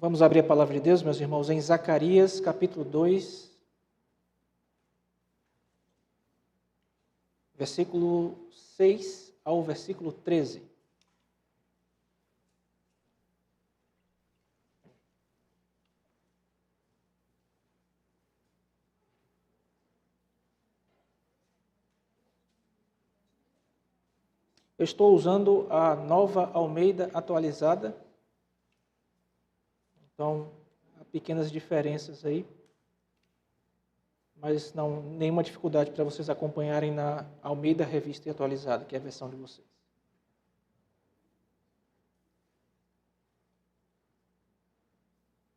Vamos abrir a palavra de Deus, meus irmãos, em Zacarias, capítulo 2, versículo 6 ao versículo 13. Eu estou usando a Nova Almeida atualizada, então há pequenas diferenças aí, mas não nenhuma dificuldade para vocês acompanharem na Almeida Revista e Atualizada, que é a versão de vocês.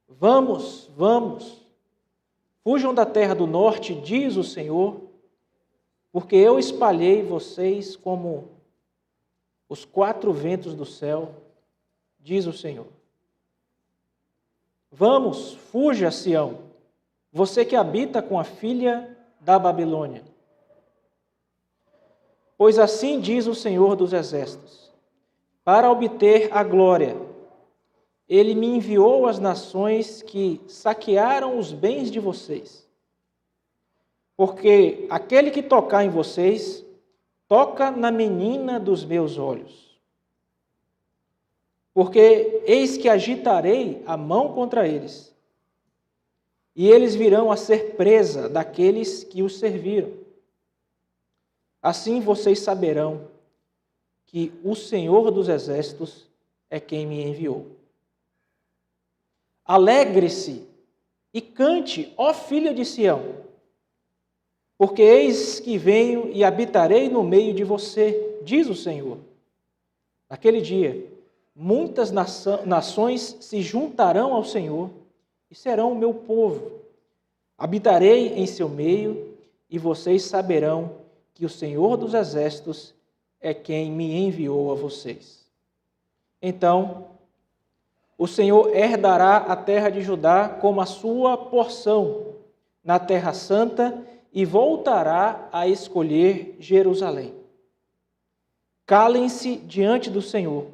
Vamos, fujam da terra do norte, diz o Senhor, porque eu espalhei vocês como os quatro ventos do céu, diz o Senhor. Vamos, fuja, Sião, você que habita com a filha da Babilônia. Pois assim diz o Senhor dos Exércitos: para obter a glória, Ele me enviou às nações que saquearam os bens de vocês. Porque aquele que tocar em vocês, toca na menina dos meus olhos. Porque eis que agitarei a mão contra eles, e eles virão a ser presa daqueles que os serviram. Assim vocês saberão que o Senhor dos Exércitos é quem me enviou. Alegre-se e cante, ó filha de Sião, porque eis que venho e habitarei no meio de você, diz o Senhor. Naquele dia, muitas nações se juntarão ao Senhor e serão o meu povo. Habitarei em seu meio e vocês saberão que o Senhor dos Exércitos é quem me enviou a vocês. Então, o Senhor herdará a terra de Judá como a sua porção na terra santa e voltará a escolher Jerusalém. Calem-se diante do Senhor,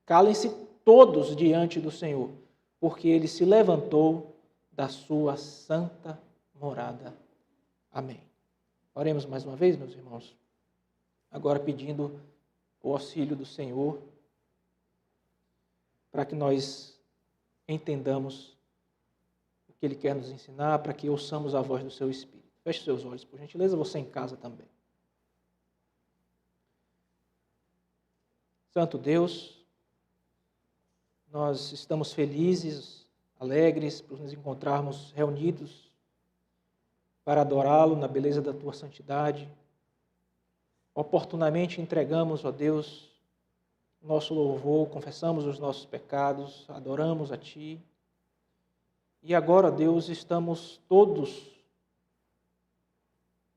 calem-se todos diante do Senhor, porque Ele se levantou da sua santa morada. Amém. Oremos mais uma vez, meus irmãos, agora pedindo o auxílio do Senhor, para que nós entendamos o que Ele quer nos ensinar, para que ouçamos a voz do Seu Espírito. Feche seus olhos, por gentileza, você em casa também. Santo Deus, nós estamos felizes, alegres por nos encontrarmos reunidos para adorá-lo na beleza da Tua santidade. Oportunamente entregamos, ó Deus, nosso louvor, confessamos os nossos pecados, adoramos a Ti. E agora, Deus, estamos todos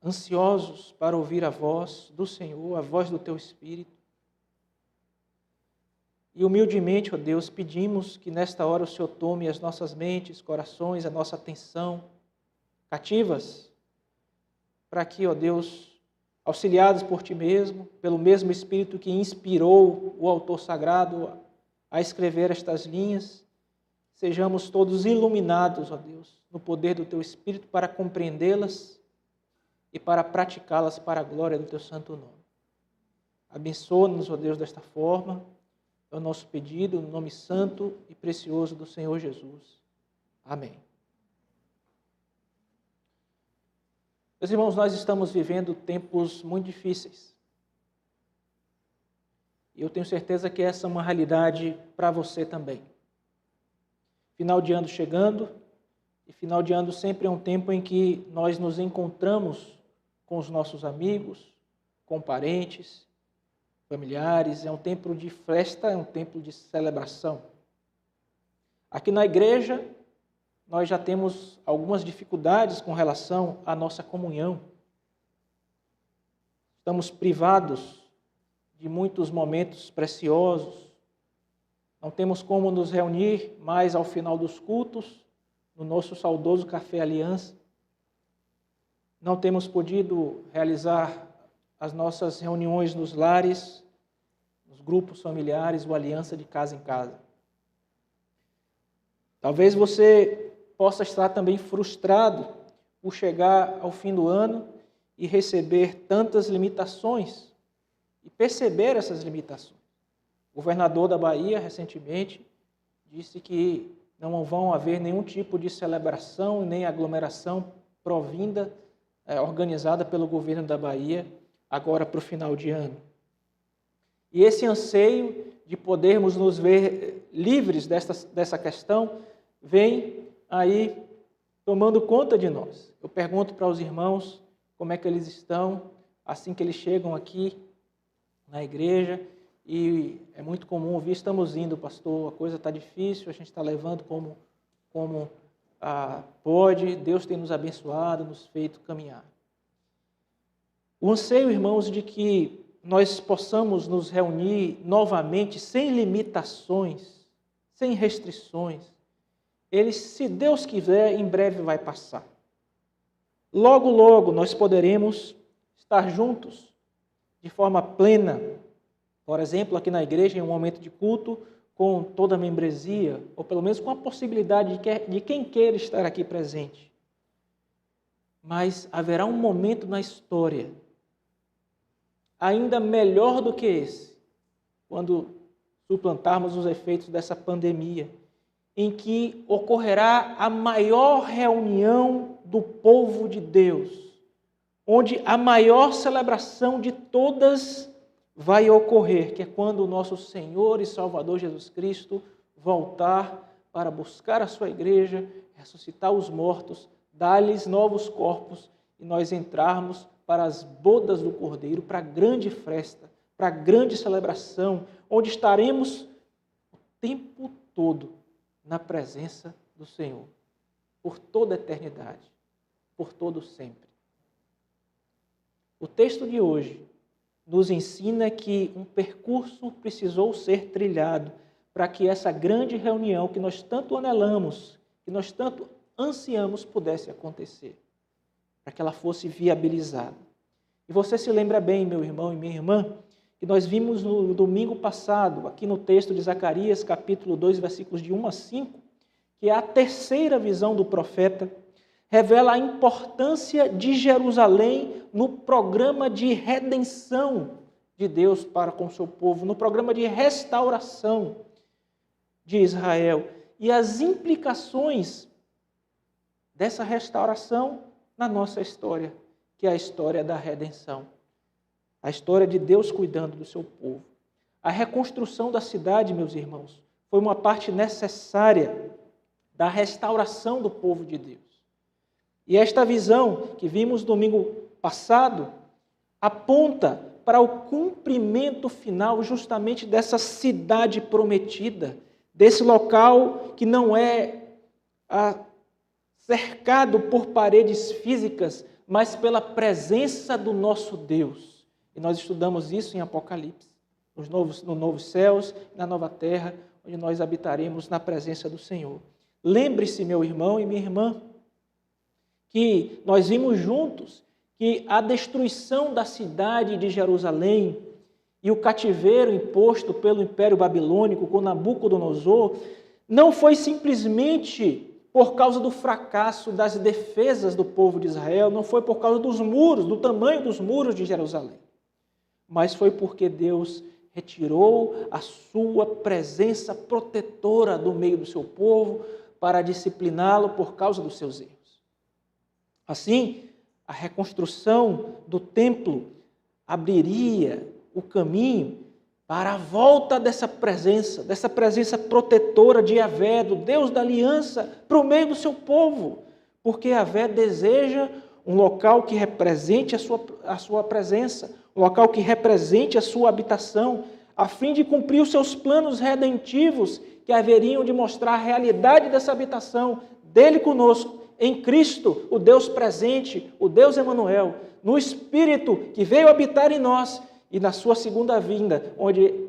ansiosos para ouvir a voz do Senhor, a voz do Teu Espírito. E humildemente, ó Deus, pedimos que nesta hora o Senhor tome as nossas mentes, corações, a nossa atenção cativas, para que, ó Deus, auxiliados por Ti mesmo, pelo mesmo Espírito que inspirou o autor sagrado a escrever estas linhas, sejamos todos iluminados, ó Deus, no poder do Teu Espírito para compreendê-las e para praticá-las para a glória do Teu santo nome. Abençoa-nos, ó Deus, desta forma. É o nosso pedido, no nome santo e precioso do Senhor Jesus. Amém. Meus irmãos, nós estamos vivendo tempos muito difíceis. E eu tenho certeza que essa é uma realidade para você também. Final de ano chegando, e final de ano sempre é um tempo em que nós nos encontramos com os nossos amigos, com parentes, familiares, é um tempo de festa, é um tempo de celebração. Aqui na igreja, nós já temos algumas dificuldades com relação à nossa comunhão. Estamos privados de muitos momentos preciosos. Não temos como nos reunir mais ao final dos cultos, no nosso saudoso Café Aliança. Não temos podido realizar as nossas reuniões nos lares, nos grupos familiares, o Aliança de Casa em Casa. Talvez você possa estar também frustrado por chegar ao fim do ano e receber tantas limitações e perceber essas limitações. O governador da Bahia, recentemente, disse que não vão haver nenhum tipo de celebração nem aglomeração provinda, organizada pelo governo da Bahia, agora para o final de ano. E esse anseio de podermos nos ver livres dessa questão vem aí tomando conta de nós. Eu pergunto para os irmãos como é que eles estão assim que eles chegam aqui na igreja, e é muito comum ouvir: estamos indo, pastor, a coisa está difícil, a gente está levando como pode, Deus tem nos abençoado, nos feito caminhar. O anseio, irmãos, de que nós possamos nos reunir novamente sem limitações, sem restrições, ele, se Deus quiser, em breve vai passar. Logo, logo nós poderemos estar juntos de forma plena, por exemplo, aqui na igreja, em um momento de culto, com toda a membresia, ou pelo menos com a possibilidade de quem queira estar aqui presente. Mas haverá um momento na história, ainda melhor do que esse, quando suplantarmos os efeitos dessa pandemia, em que ocorrerá a maior reunião do povo de Deus, onde a maior celebração de todas vai ocorrer, que é quando o nosso Senhor e Salvador Jesus Cristo voltar para buscar a sua igreja, ressuscitar os mortos, dar-lhes novos corpos e nós entrarmos para as bodas do Cordeiro, para a grande festa, para a grande celebração, onde estaremos o tempo todo na presença do Senhor, por toda a eternidade, por todo sempre. O texto de hoje nos ensina que um percurso precisou ser trilhado para que essa grande reunião que nós tanto anelamos, que nós tanto ansiamos, pudesse acontecer, para que ela fosse viabilizada. E você se lembra bem, meu irmão e minha irmã, que nós vimos no domingo passado, aqui no texto de Zacarias, capítulo 2, versículos de 1 a 5, que é a terceira visão do profeta, revela a importância de Jerusalém no programa de redenção de Deus para com o seu povo, no programa de restauração de Israel e as implicações dessa restauração na nossa história, que é a história da redenção, a história de Deus cuidando do seu povo. A reconstrução da cidade, meus irmãos, foi uma parte necessária da restauração do povo de Deus. E esta visão que vimos domingo passado aponta para o cumprimento final justamente dessa cidade prometida, desse local que não é cercado por paredes físicas, mas pela presença do nosso Deus. E nós estudamos isso em Apocalipse, nos novos céus, na nova terra, onde nós habitaremos na presença do Senhor. Lembre-se, meu irmão e minha irmã, que nós vimos juntos que a destruição da cidade de Jerusalém e o cativeiro imposto pelo Império Babilônico com Nabucodonosor não foi simplesmente por causa do fracasso das defesas do povo de Israel, não foi por causa dos muros, do tamanho dos muros de Jerusalém, mas foi porque Deus retirou a sua presença protetora do meio do seu povo para discipliná-lo por causa dos seus erros. Assim, a reconstrução do templo abriria o caminho para a volta dessa presença protetora de Yahvé, do Deus da aliança, para o meio do seu povo, porque Yahvé deseja um local que represente a sua presença, um local que represente a sua habitação, a fim de cumprir os seus planos redentivos, que haveriam de mostrar a realidade dessa habitação dele conosco, em Cristo, o Deus presente, o Deus Emanuel, no Espírito que veio habitar em nós e na sua segunda vinda, onde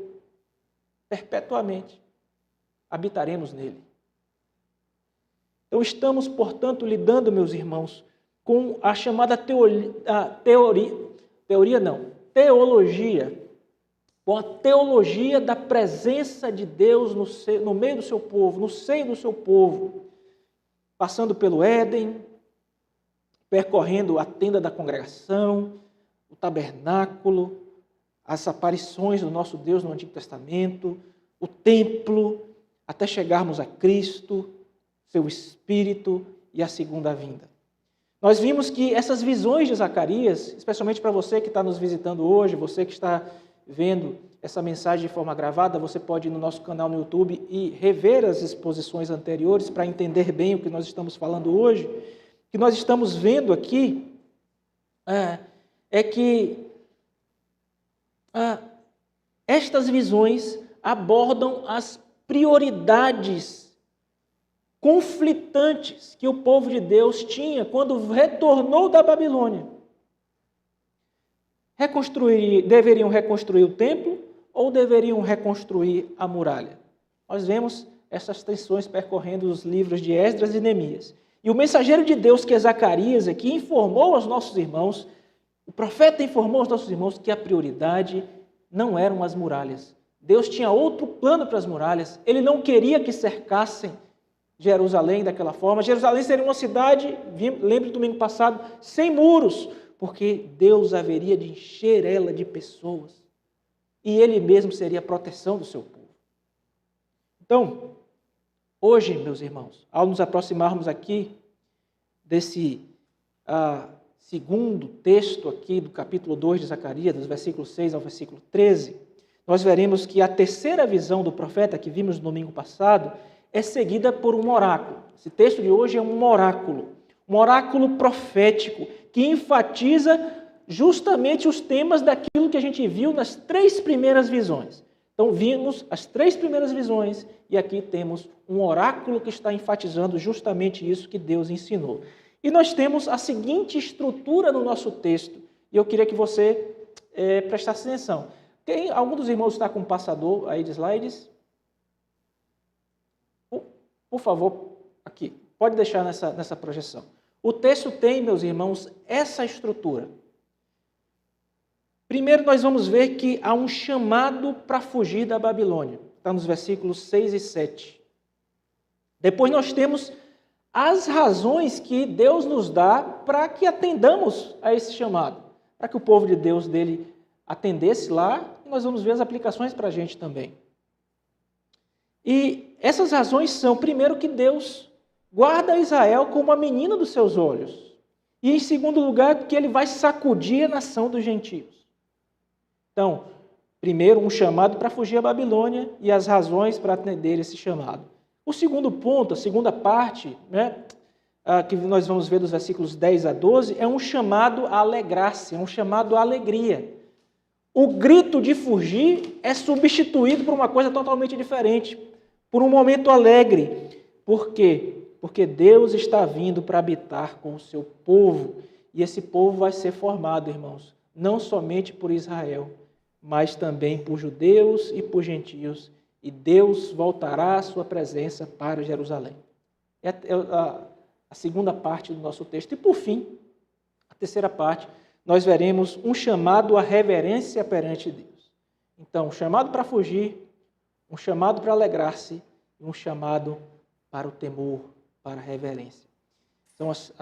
perpetuamente habitaremos nele. Então estamos, portanto, lidando, meus irmãos, com a chamada teologia com a teologia da presença de Deus no meio do seu povo, no seio do seu povo, passando pelo Éden, percorrendo a tenda da congregação, o tabernáculo, as aparições do nosso Deus no Antigo Testamento, o templo, até chegarmos a Cristo, seu Espírito e a segunda vinda. Nós vimos que essas visões de Zacarias, especialmente para você que está nos visitando hoje, você que está vendo essa mensagem de forma gravada, você pode ir no nosso canal no YouTube e rever as exposições anteriores para entender bem o que nós estamos falando hoje. O que nós estamos vendo aqui é que estas visões abordam as prioridades conflitantes que o povo de Deus tinha quando retornou da Babilônia. Deveriam reconstruir o templo ou deveriam reconstruir a muralha? Nós vemos essas tensões percorrendo os livros de Esdras e Neemias. E o mensageiro de Deus, que é Zacarias, aqui informou aos nossos irmãos, o profeta informou aos nossos irmãos que a prioridade não eram as muralhas. Deus tinha outro plano para as muralhas. Ele não queria que cercassem Jerusalém daquela forma. Jerusalém seria uma cidade, lembra do domingo passado, sem muros, porque Deus haveria de encher ela de pessoas. E Ele mesmo seria a proteção do seu povo. Então, hoje, meus irmãos, ao nos aproximarmos aqui desse segundo texto aqui do capítulo 2 de Zacarias, dos versículos 6 ao versículo 13, nós veremos que a terceira visão do profeta, que vimos no domingo passado, é seguida por um oráculo. Esse texto de hoje é um oráculo profético, que enfatiza justamente os temas daquilo que a gente viu nas 3 primeiras visões. Então, vimos as 3 primeiras visões e aqui temos um oráculo que está enfatizando justamente isso que Deus ensinou. E nós temos a seguinte estrutura no nosso texto, e eu queria que você prestasse atenção. Algum dos irmãos está com um passador aí de slides? Por favor, aqui, pode deixar nessa projeção. O texto tem, meus irmãos, essa estrutura. Primeiro, nós vamos ver que há um chamado para fugir da Babilônia. Está nos versículos 6 e 7. Depois nós temos as razões que Deus nos dá para que atendamos a esse chamado. Para que o povo de Deus dele atendesse lá, e nós vamos ver as aplicações para a gente também. E essas razões são, primeiro, que Deus guarda Israel como a menina dos seus olhos. E, em segundo lugar, que ele vai sacudir a nação dos gentios. Então, primeiro, um chamado para fugir à Babilônia e as razões para atender esse chamado. O segundo ponto, a segunda parte, que nós vamos ver dos versículos 10 a 12, é um chamado a alegrar-se, é um chamado à alegria. O grito de fugir é substituído por uma coisa totalmente diferente, por um momento alegre. Por quê? Porque Deus está vindo para habitar com o seu povo, e esse povo vai ser formado, irmãos, não somente por Israel, mas também por judeus e por gentios, e Deus voltará a sua presença para Jerusalém. É a segunda parte do nosso texto. E por fim, a terceira parte, nós veremos um chamado à reverência perante Deus. Então, um chamado para fugir, um chamado para alegrar-se e um chamado para o temor, para a reverência. São os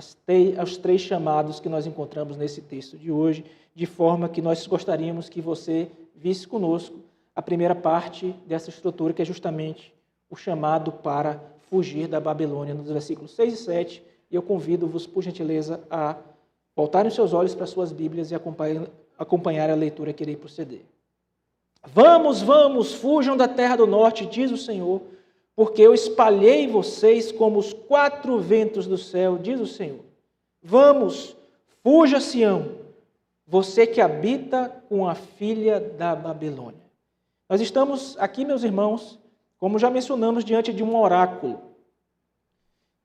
3 chamados que nós encontramos nesse texto de hoje, de forma que nós gostaríamos que você visse conosco a primeira parte dessa estrutura, que é justamente o chamado para fugir da Babilônia, nos versículos 6 e 7, e eu convido-vos, por gentileza, a voltarem os seus olhos para as suas Bíblias e acompanhar a leitura que irei proceder. Vamos, vamos, fujam da terra do norte, diz o Senhor, porque eu espalhei vocês como os 4 ventos do céu, diz o Senhor. Vamos, fuja, Sião, você que habita com a filha da Babilônia. Nós estamos aqui, meus irmãos, como já mencionamos, diante de um oráculo.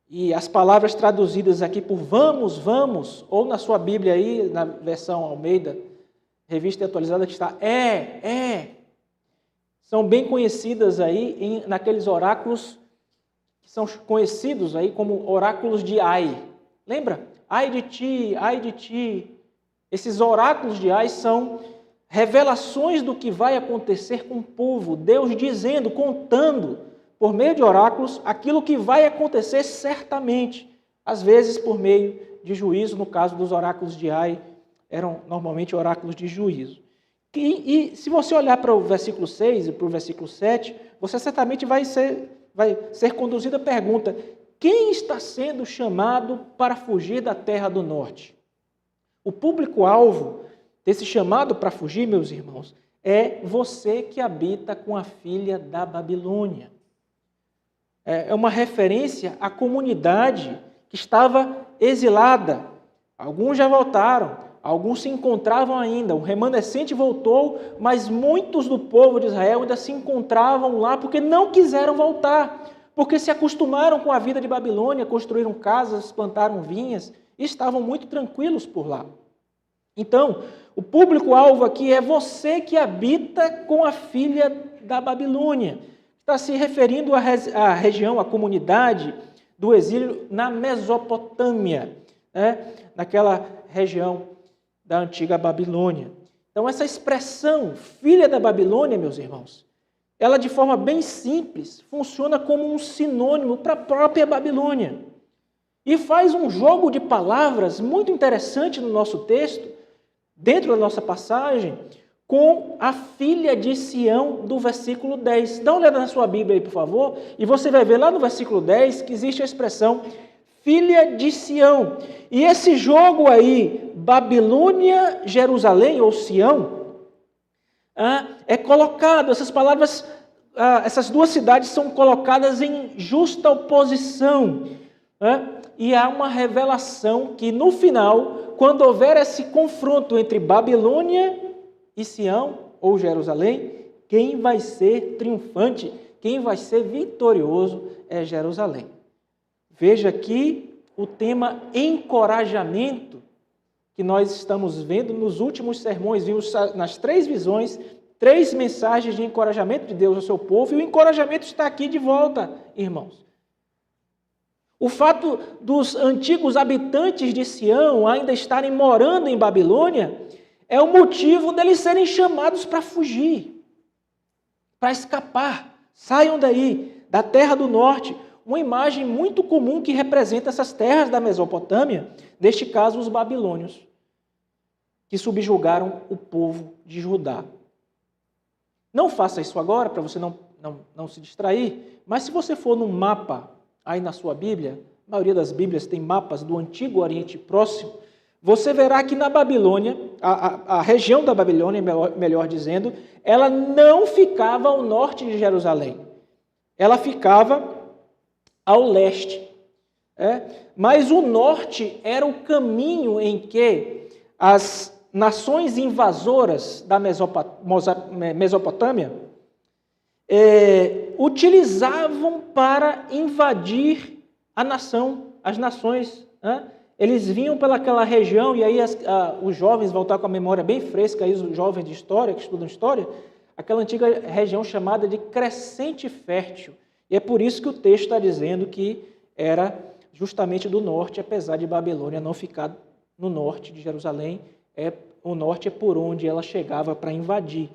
E as palavras traduzidas aqui por vamos, vamos, ou na sua Bíblia aí, na versão Almeida, revista atualizada, que está são bem conhecidas aí naqueles oráculos que são conhecidos aí como oráculos de Ai. Lembra? Ai de ti, ai de ti. Esses oráculos de Ai são revelações do que vai acontecer com o povo, Deus dizendo, contando, por meio de oráculos, aquilo que vai acontecer certamente, às vezes por meio de juízo, no caso dos oráculos de Ai, eram normalmente oráculos de juízo. E se você olhar para o versículo 6 e para o versículo 7, você certamente vai ser conduzido à pergunta: quem está sendo chamado para fugir da terra do norte? O público-alvo desse chamado para fugir, meus irmãos, é você que habita com a filha da Babilônia. É uma referência à comunidade que estava exilada. Alguns já voltaram, alguns se encontravam ainda. O remanescente voltou, mas muitos do povo de Israel ainda se encontravam lá porque não quiseram voltar, porque se acostumaram com a vida de Babilônia, construíram casas, plantaram vinhas e estavam muito tranquilos por lá. Então, o público-alvo aqui é você que habita com a filha da Babilônia. Está se referindo à região, à comunidade do exílio na Mesopotâmia, naquela região da antiga Babilônia. Então, essa expressão, filha da Babilônia, meus irmãos, ela de forma bem simples funciona como um sinônimo para a própria Babilônia. E faz um jogo de palavras muito interessante no nosso texto, dentro da nossa passagem, com a filha de Sião do versículo 10. Dá uma olhada na sua Bíblia aí, por favor, e você vai ver lá no versículo 10 que existe a expressão filha de Sião. E esse jogo aí, Babilônia, Jerusalém ou Sião, é colocado, essas palavras, essas duas cidades são colocadas em justa oposição. E há uma revelação que no final, quando houver esse confronto entre Babilônia e Sião, ou Jerusalém, quem vai ser triunfante, quem vai ser vitorioso é Jerusalém. Veja aqui o tema encorajamento que nós estamos vendo nos últimos sermões. Vimos nas 3 visões, 3 mensagens de encorajamento de Deus ao seu povo, e o encorajamento está aqui de volta, irmãos. O fato dos antigos habitantes de Sião ainda estarem morando em Babilônia é o motivo deles serem chamados para fugir, para escapar. Saiam daí, da terra do norte. Uma imagem muito comum que representa essas terras da Mesopotâmia, neste caso os babilônios, que subjugaram o povo de Judá. Não faça isso agora, para você não se distrair, mas se você for num mapa aí na sua Bíblia, a maioria das Bíblias tem mapas do Antigo Oriente Próximo, você verá que na Babilônia, a região da Babilônia, melhor dizendo, ela não ficava ao norte de Jerusalém. Ela ficava ao leste. Mas o norte era o caminho em que as nações invasoras da Mesopotâmia utilizavam para invadir as nações. Eles vinham pelaquela região, e aí os jovens vão estar com a memória bem fresca, aí os jovens de história, que estudam história, aquela antiga região chamada de Crescente Fértil. E é por isso que o texto está dizendo que era justamente do norte, apesar de Babilônia não ficar no norte de Jerusalém, o norte é por onde ela chegava para invadir.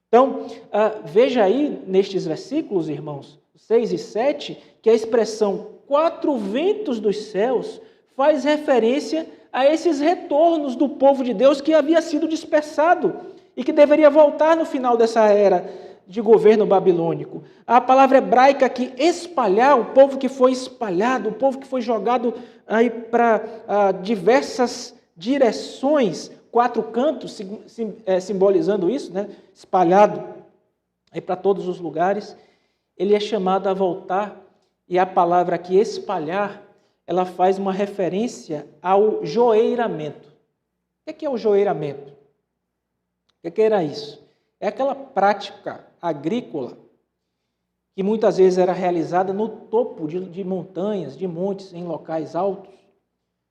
Então, veja aí nestes versículos, irmãos, 6 e 7, que a expressão 4 ventos dos céus faz referência a esses retornos do povo de Deus que havia sido dispersado e que deveria voltar no final dessa era de governo babilônico. A palavra hebraica aqui, espalhar, o povo que foi espalhado, o povo que foi jogado aí para diversas direções, 4 cantos, simbolizando isso, espalhado aí para todos os lugares, ele é chamado a voltar, e a palavra aqui, espalhar, ela faz uma referência ao joeiramento. O que é o joeiramento? O que era isso? É aquela prática agrícola que muitas vezes era realizada no topo de montanhas, de montes, em locais altos,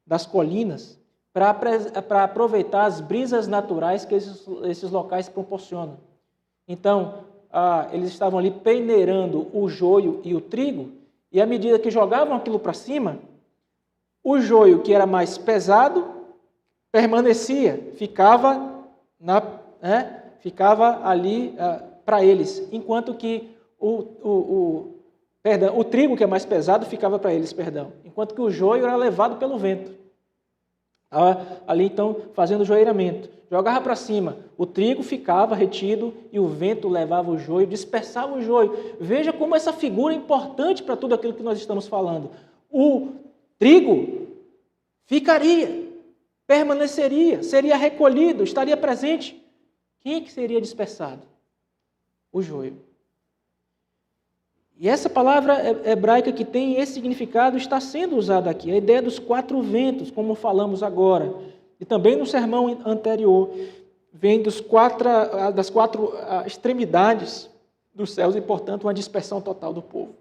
das colinas, para aproveitar as brisas naturais que esses locais proporcionam. Então, eles estavam ali peneirando o joio e o trigo, e à medida que jogavam aquilo para cima, o joio, que era mais pesado, permanecia, ficava né, ficava ali para eles, enquanto que o trigo, que é mais pesado, ficava para eles, enquanto que o joio era levado pelo vento. Ali então fazendo o joeiramento, jogava para cima, o trigo ficava retido e o vento levava o joio, dispersava o joio. Veja como essa figura é importante para tudo aquilo que nós estamos falando. O trigo ficaria, permaneceria, seria recolhido, estaria presente. Quem é que seria dispersado? O joio. E essa palavra hebraica que tem esse significado está sendo usada aqui, a ideia dos 4 ventos, como falamos agora. E também no sermão anterior, vem das 4 extremidades dos céus e, portanto, uma dispersão total do povo.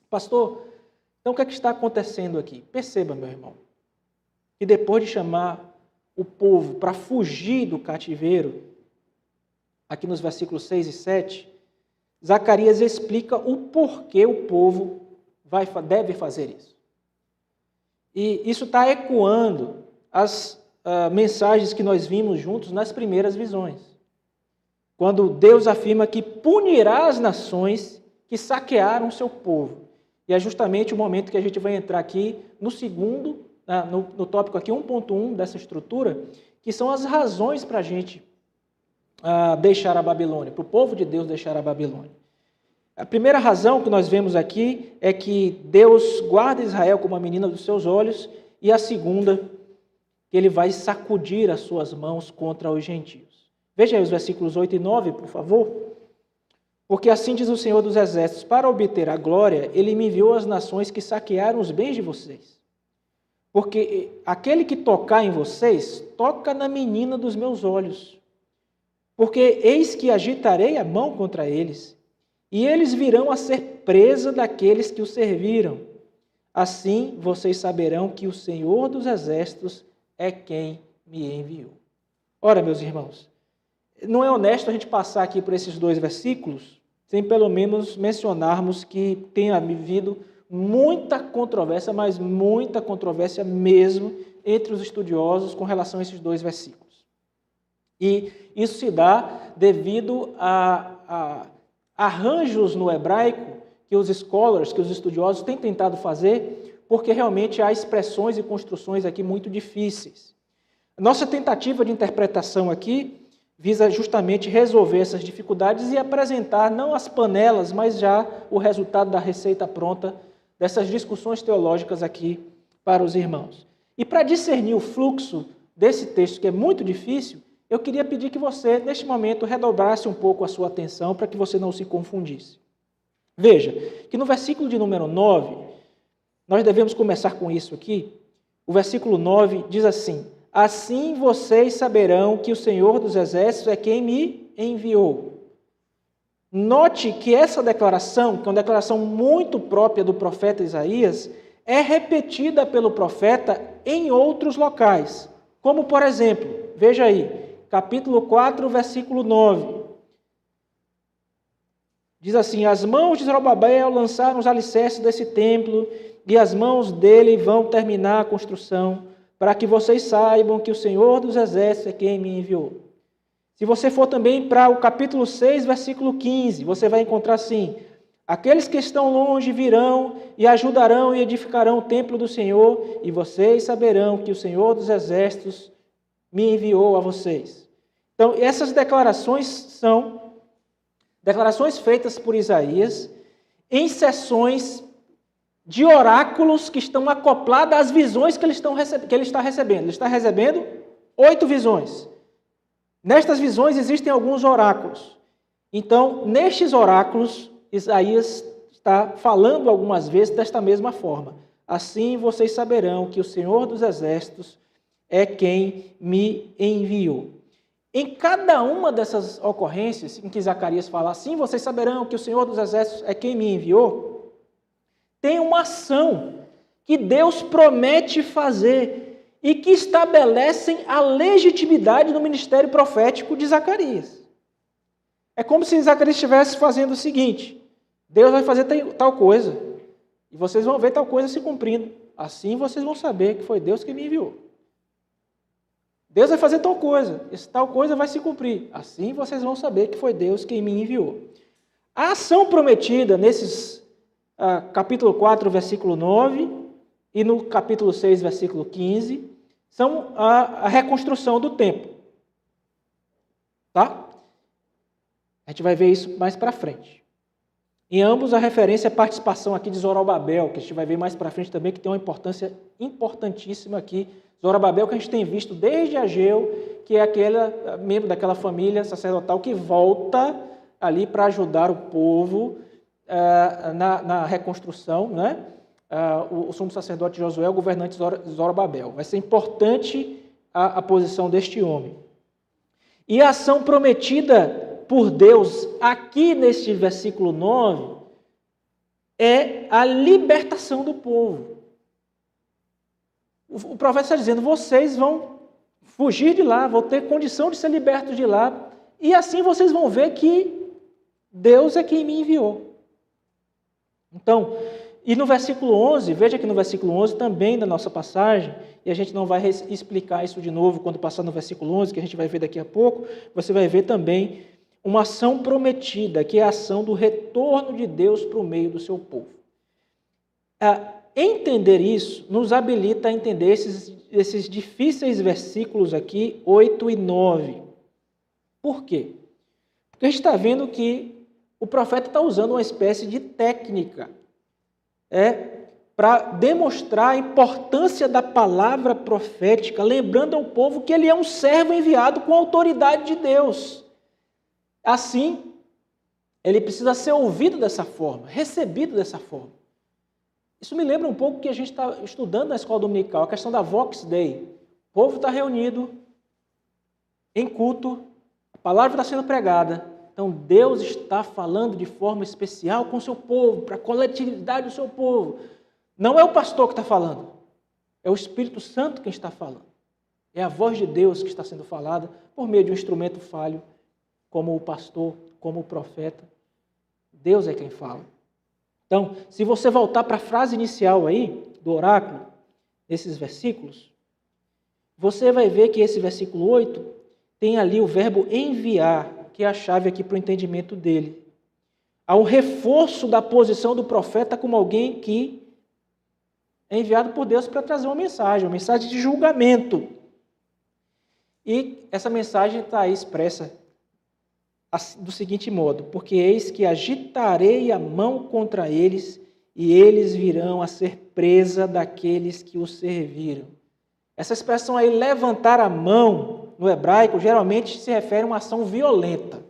Pastor, então o que é que está acontecendo aqui? Perceba, meu irmão, que depois de chamar o povo para fugir do cativeiro, aqui nos versículos 6 e 7, Zacarias explica o porquê o povo deve fazer isso. E isso está ecoando as mensagens que nós vimos juntos nas primeiras visões. Quando Deus afirma que punirá as nações que saquearam o seu povo. E é justamente o momento que a gente vai entrar aqui no segundo, no tópico aqui 1.1 dessa estrutura, que são as razões para a gente deixar a Babilônia, para o povo de Deus deixar a Babilônia. A primeira razão que nós vemos aqui é que Deus guarda Israel como a menina dos seus olhos, e a segunda, que ele vai sacudir as suas mãos contra os gentios. Veja aí os versículos 8 e 9, por favor. Porque assim diz o Senhor dos Exércitos, para obter a glória, ele me enviou às nações que saquearam os bens de vocês. Porque aquele que tocar em vocês, toca na menina dos meus olhos. Porque eis que agitarei a mão contra eles, e eles virão a ser presa daqueles que os serviram. Assim vocês saberão que o Senhor dos Exércitos é quem me enviou. Ora, meus irmãos, não é honesto a gente passar aqui por esses 2 versículos sem pelo menos mencionarmos que tem havido muita controvérsia, mas muita controvérsia mesmo, entre os estudiosos com relação a esses 2 versículos. E isso se dá devido a arranjos no hebraico que os scholars, que os estudiosos têm tentado fazer, porque realmente há expressões e construções aqui muito difíceis. Nossa tentativa de interpretação aqui visa justamente resolver essas dificuldades e apresentar não as panelas, mas já o resultado da receita pronta dessas discussões teológicas aqui para os irmãos. E para discernir o fluxo desse texto, que é muito difícil, eu queria pedir que você, neste momento, redobrasse um pouco a sua atenção para que você não se confundisse. Veja, que no versículo de número 9, nós devemos começar com isso aqui. O versículo 9 diz assim: assim vocês saberão que o Senhor dos Exércitos é quem me enviou. Note que essa declaração, que é uma declaração muito própria do profeta Isaías, é repetida pelo profeta em outros locais. Como, por exemplo, veja aí, capítulo 4, versículo 9. Diz assim: as mãos de Zorobabel lançaram os alicerces desse templo, e as mãos dele vão terminar a construção, para que vocês saibam que o Senhor dos Exércitos é quem me enviou. Se você for também para o capítulo 6, versículo 15, você vai encontrar assim: aqueles que estão longe virão e ajudarão e edificarão o templo do Senhor, e vocês saberão que o Senhor dos Exércitos me enviou a vocês. Então, essas declarações são declarações feitas por Isaías em sessões de oráculos que estão acopladas às visões que ele está recebendo. Ele está recebendo 8 visões. Nestas visões existem alguns oráculos. Então, nestes oráculos, Isaías está falando algumas vezes desta mesma forma. Assim vocês saberão que o Senhor dos Exércitos é quem me enviou. Em cada uma dessas ocorrências em que Zacarias fala, assim vocês saberão que o Senhor dos Exércitos é quem me enviou, tem uma ação que Deus promete fazer e que estabelecem a legitimidade do ministério profético de Zacarias. É como se Zacarias estivesse fazendo o seguinte: Deus vai fazer tal coisa, e vocês vão ver tal coisa se cumprindo. Assim vocês vão saber que foi Deus que me enviou. Deus vai fazer tal coisa, essa tal coisa vai se cumprir. Assim vocês vão saber que foi Deus quem me enviou. A ação prometida nesses capítulo 4, versículo 9 e no capítulo 6, versículo 15, são a reconstrução do templo. Tá? A gente vai ver isso mais para frente. Em ambos, a referência é a participação aqui de Zorobabel, que a gente vai ver mais para frente também, que tem uma importância importantíssima aqui. Zorobabel, que a gente tem visto desde Ageu, que é aquele membro daquela família sacerdotal que volta ali para ajudar o povo na reconstrução, né? O sumo sacerdote Josué, o governante Zorobabel. Vai ser importante a posição deste homem. E a ação prometida por Deus, aqui neste versículo 9, é a libertação do povo. O profeta está dizendo, vocês vão fugir de lá, vão ter condição de ser libertos de lá, e assim vocês vão ver que Deus é quem me enviou. Então, e no versículo 11, veja que no versículo 11 também da nossa passagem, e a gente não vai explicar isso de novo quando passar no versículo 11, que a gente vai ver daqui a pouco, você vai ver também uma ação prometida, que é a ação do retorno de Deus para o meio do seu povo. Entender isso nos habilita a entender esses difíceis versículos aqui, 8 e 9. Por quê? Porque a gente está vendo que o profeta está usando uma espécie de técnica para demonstrar a importância da palavra profética, lembrando ao povo que ele é um servo enviado com a autoridade de Deus. Assim, ele precisa ser ouvido dessa forma, recebido dessa forma. Isso me lembra um pouco que a gente está estudando na escola dominical, a questão da Vox Dei. O povo está reunido, em culto, a palavra está sendo pregada. Então, Deus está falando de forma especial com o seu povo, para a coletividade do seu povo. Não é o pastor que está falando, é o Espírito Santo quem está falando. É a voz de Deus que está sendo falada por meio de um instrumento falho, como o pastor, como o profeta. Deus é quem fala. Então, se você voltar para a frase inicial aí, do oráculo, nesses versículos, você vai ver que esse versículo 8 tem ali o verbo enviar, que é a chave aqui para o entendimento dele. Há um reforço da posição do profeta como alguém que é enviado por Deus para trazer uma mensagem de julgamento. E essa mensagem está aí expressa do seguinte modo: porque eis que agitarei a mão contra eles, e eles virão a ser presa daqueles que os serviram. Essa expressão aí, levantar a mão, no hebraico, geralmente se refere a uma ação violenta.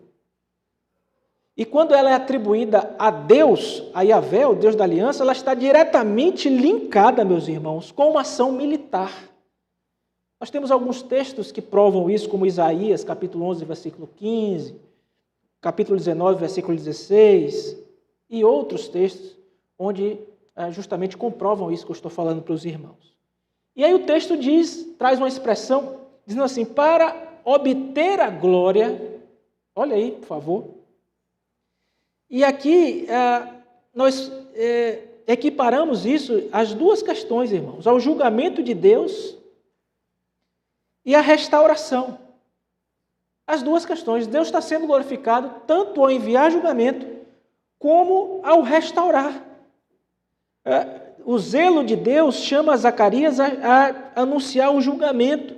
E quando ela é atribuída a Deus, a Yahvé, o Deus da aliança, ela está diretamente linkada, meus irmãos, com uma ação militar. Nós temos alguns textos que provam isso, como Isaías, capítulo 11, versículo 15, capítulo 19, versículo 16, e outros textos onde justamente comprovam isso que eu estou falando para os irmãos. E aí o texto traz uma expressão, dizendo assim, para obter a glória, olha aí, por favor. E aqui nós equiparamos isso às duas questões, irmãos, ao julgamento de Deus e à restauração. As duas questões. Deus está sendo glorificado tanto ao enviar julgamento como ao restaurar. O zelo de Deus chama Zacarias a anunciar o julgamento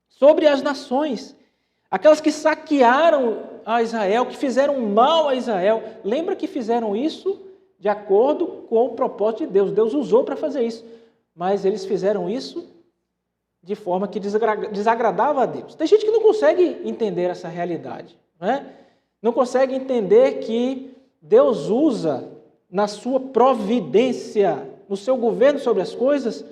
sobre as nações, aquelas que saquearam a Israel, que fizeram mal a Israel. Lembra que fizeram isso de acordo com o propósito de Deus. Deus usou para fazer isso, mas eles fizeram isso de forma que desagradava a Deus. Tem gente que não consegue entender essa realidade, né? Não consegue entender que Deus usa na sua providência, no seu governo sobre as coisas,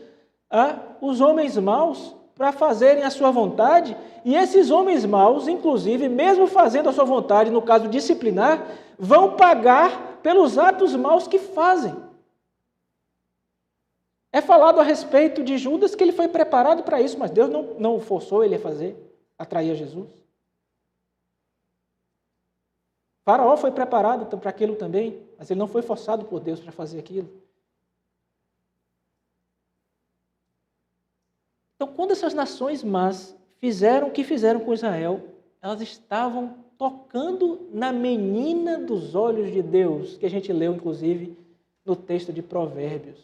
os homens maus para fazerem a sua vontade, e esses homens maus, inclusive, mesmo fazendo a sua vontade, no caso disciplinar, vão pagar pelos atos maus que fazem. É falado a respeito de Judas que ele foi preparado para isso, mas Deus não forçou ele a fazer, atrair a Jesus. Faraó foi preparado para aquilo também, mas ele não foi forçado por Deus para fazer aquilo. Então, quando essas nações más fizeram o que fizeram com Israel. Elas estavam tocando na menina dos olhos de Deus, que a gente leu, inclusive, no texto de Provérbios.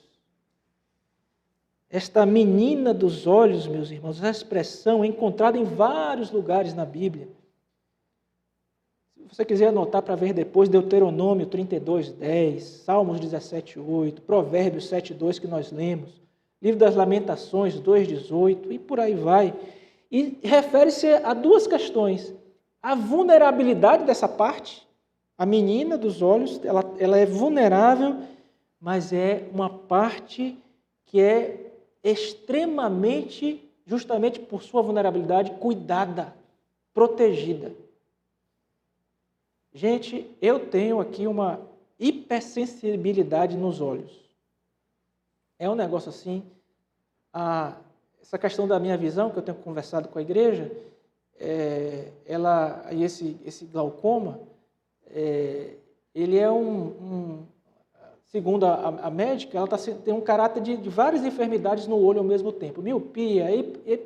Esta menina dos olhos, meus irmãos, essa expressão é encontrada em vários lugares na Bíblia. Se você quiser anotar para ver depois, Deuteronômio 32:10, Salmos 17:8, Provérbios 7:2 que nós lemos, Livro das Lamentações 2:18 e por aí vai. E refere-se a duas questões. A vulnerabilidade dessa parte, a menina dos olhos, ela é vulnerável, mas é uma parte que é extremamente, justamente por sua vulnerabilidade, cuidada, protegida. Gente, eu tenho aqui uma hipersensibilidade nos olhos. É um negócio assim, essa questão da minha visão, que eu tenho conversado com a igreja, esse glaucoma, ele é segundo a médica, ela tem um caráter de várias enfermidades no olho ao mesmo tempo. Miopia,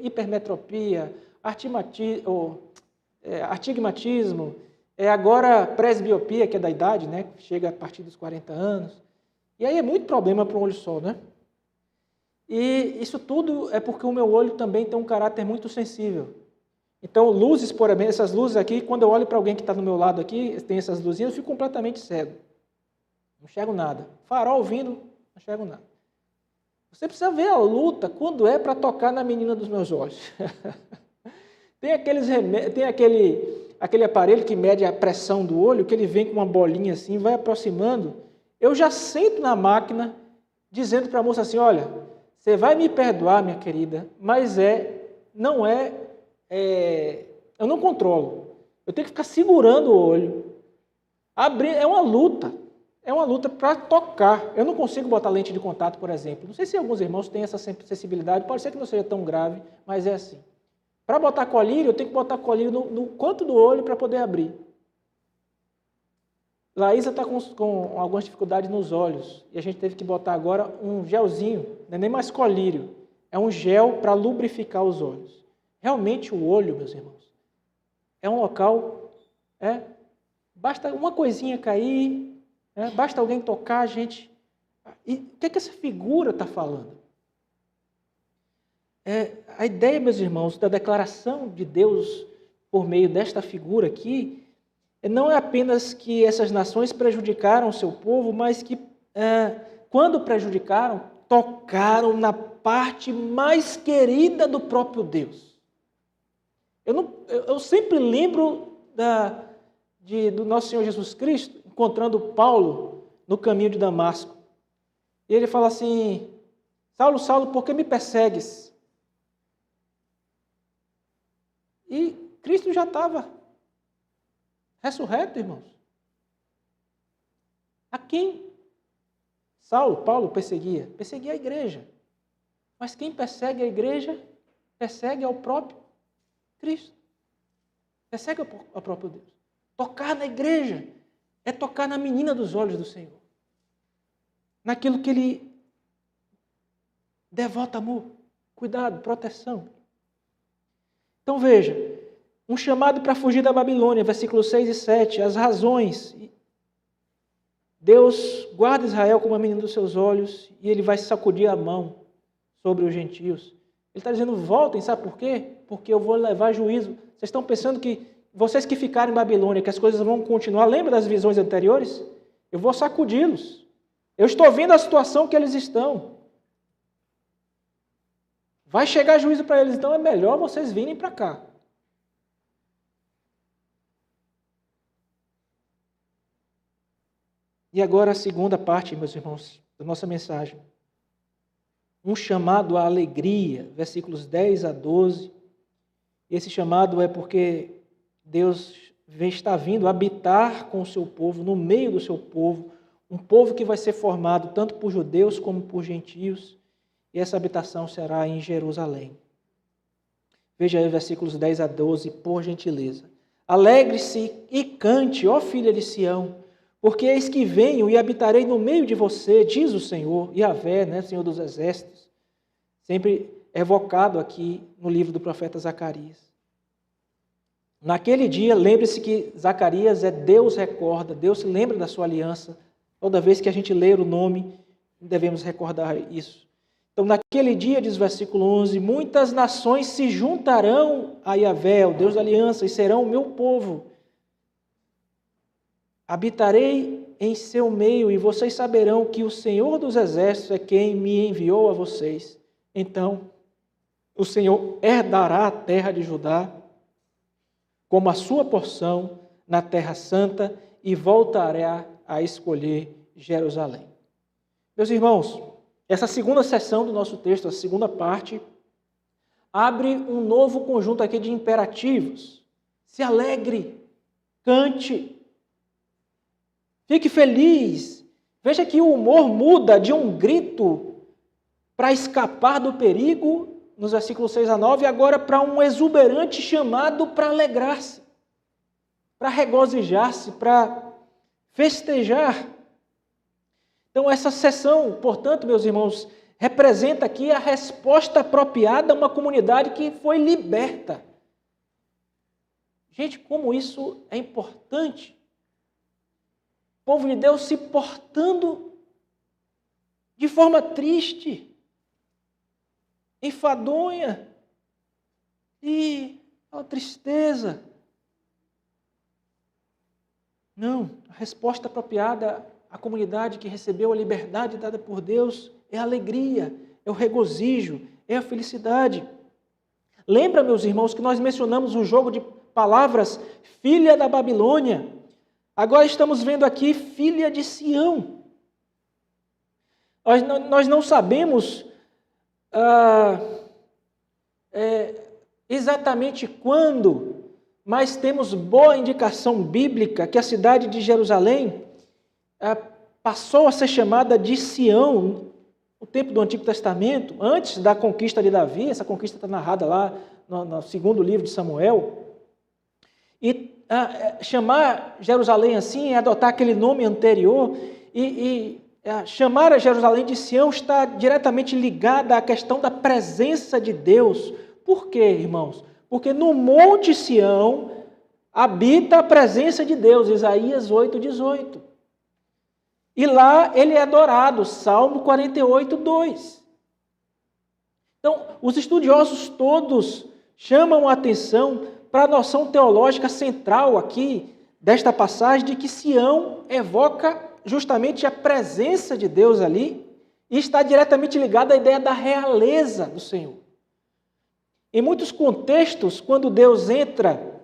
hipermetropia, astigmatismo, agora presbiopia, que é da idade, né? Chega a partir dos 40 anos. E aí é muito problema para um olho só, né? E isso tudo é porque o meu olho também tem um caráter muito sensível. Então, luzes, por exemplo, essas luzes aqui, quando eu olho para alguém que está do meu lado aqui, tem essas luzinhas, eu fico completamente cego. Não enxergo nada. Farol vindo, não enxergo nada. Você precisa ver a luta quando é para tocar na menina dos meus olhos. Tem aquele aparelho que mede a pressão do olho, que ele vem com uma bolinha assim, vai aproximando. Eu já sento na máquina, dizendo para a moça assim, olha, você vai me perdoar, minha querida, mas eu não controlo. Eu tenho que ficar segurando o olho. É uma luta para tocar. Eu não consigo botar lente de contato, por exemplo. Não sei se alguns irmãos têm essa sensibilidade, pode ser que não seja tão grave, mas é assim. Para botar colírio, eu tenho que botar colírio no canto do olho para poder abrir. Laísa está com algumas dificuldades nos olhos, e a gente teve que botar agora um gelzinho, não é nem mais colírio, é um gel para lubrificar os olhos. Realmente o olho, meus irmãos, é um local, basta uma coisinha cair, basta alguém tocar a gente. E o que é que essa figura está falando? A ideia, meus irmãos, da declaração de Deus por meio desta figura aqui, não é apenas que essas nações prejudicaram o seu povo, mas que, quando prejudicaram, tocaram na parte mais querida do próprio Deus. Eu sempre lembro do nosso Senhor Jesus Cristo, encontrando Paulo no caminho de Damasco. E ele fala assim, Saulo, Saulo, por que me persegues? E Cristo já estava ressurreto, irmãos. A quem Paulo perseguia? Perseguia a igreja. Mas quem persegue a igreja, persegue ao próprio Cristo. Persegue ao próprio Deus. Tocar na igreja é tocar na menina dos olhos do Senhor. Naquilo que Ele devota amor, cuidado, proteção. Então veja, um chamado para fugir da Babilônia, versículos 6 e 7, as razões. Deus guarda Israel como a menina dos seus olhos e Ele vai sacudir a mão sobre os gentios. Ele está dizendo, voltem, sabe por quê? Porque eu vou levar juízo. Vocês estão pensando que vocês que ficarem em Babilônia, que as coisas vão continuar, lembra das visões anteriores? Eu vou sacudi-los. Eu estou vendo a situação que eles estão. Vai chegar juízo para eles, então é melhor vocês virem para cá. E agora a segunda parte, meus irmãos, da nossa mensagem. Um chamado à alegria, versículos 10 a 12. Esse chamado é porque Deus está vindo habitar com o seu povo, no meio do seu povo, um povo que vai ser formado tanto por judeus como por gentios, e essa habitação será em Jerusalém. Veja aí versículos 10 a 12, por gentileza. Alegre-se e cante, ó filha de Sião, porque eis que venho e habitarei no meio de você, diz o Senhor, Yahvé, né, Senhor dos Exércitos, sempre evocado aqui no livro do profeta Zacarias. Naquele dia, lembre-se que Zacarias Deus recorda, Deus se lembra da sua aliança. Toda vez que a gente ler o nome, devemos recordar isso. Então, naquele dia, diz o versículo 11, muitas nações se juntarão a Yahvé, o Deus da aliança, e serão o meu povo. Habitarei em seu meio, e vocês saberão que o Senhor dos Exércitos é quem me enviou a vocês. Então, o Senhor herdará a terra de Judá como a sua porção na terra santa e voltará a escolher Jerusalém. Meus irmãos, essa segunda seção do nosso texto, a segunda parte, abre um novo conjunto aqui de imperativos. Se alegre, cante, fique feliz. Veja que o humor muda de um grito para escapar do perigo, nos versículos 6 a 9, agora para um exuberante chamado para alegrar-se, para regozijar-se, para festejar. Então, essa sessão, portanto, meus irmãos, representa aqui a resposta apropriada a uma comunidade que foi liberta. Gente, como isso é importante. O povo de Deus se portando de forma triste, enfadonha e uma tristeza. Não, a resposta apropriada à comunidade que recebeu a liberdade dada por Deus é a alegria, é o regozijo, é a felicidade. Lembra, meus irmãos, que nós mencionamos um jogo de palavras, filha da Babilônia. Agora estamos vendo aqui filha de Sião. Nós não sabemos exatamente quando, mas temos boa indicação bíblica que a cidade de Jerusalém passou a ser chamada de Sião no tempo do Antigo Testamento, antes da conquista de Davi. Essa conquista está narrada lá no segundo livro de Samuel. E chamar Jerusalém assim é adotar aquele nome anterior e chamar a Jerusalém de Sião está diretamente ligada à questão da presença de Deus. Por quê, irmãos? Porque no Monte Sião habita a presença de Deus, Isaías 8:18. E lá ele é adorado, Salmo 48:2. Então, os estudiosos todos chamam a atenção para a noção teológica central aqui desta passagem de que Sião evoca justamente a presença de Deus ali e está diretamente ligada à ideia da realeza do Senhor. Em muitos contextos, quando Deus entra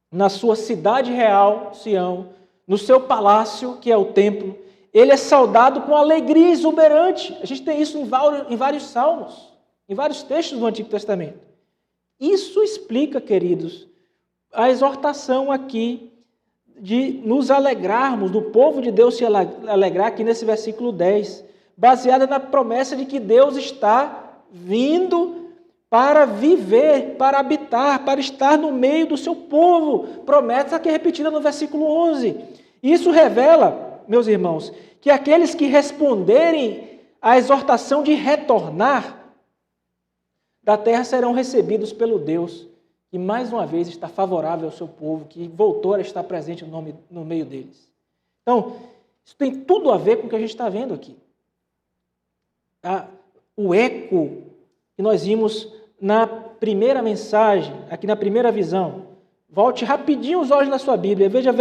na sua cidade real, Sião, no seu palácio, que é o templo, ele é saudado com alegria exuberante. A gente tem isso em vários salmos, em vários textos do Antigo Testamento. Isso explica, queridos, a exortação aqui de nos alegrarmos, do povo de Deus se alegrar aqui nesse versículo 10, baseada na promessa de que Deus está vindo para viver, para habitar, para estar no meio do seu povo. Promessa que é repetida no versículo 11. Isso revela, meus irmãos, que aqueles que responderem à exortação de retornar da terra serão recebidos pelo Deus que mais uma vez está favorável ao seu povo, que voltou a estar presente no meio deles. Então, isso tem tudo a ver com o que a gente está vendo aqui. O eco que nós vimos na primeira mensagem, aqui na primeira visão. Volte rapidinho os olhos na sua Bíblia, veja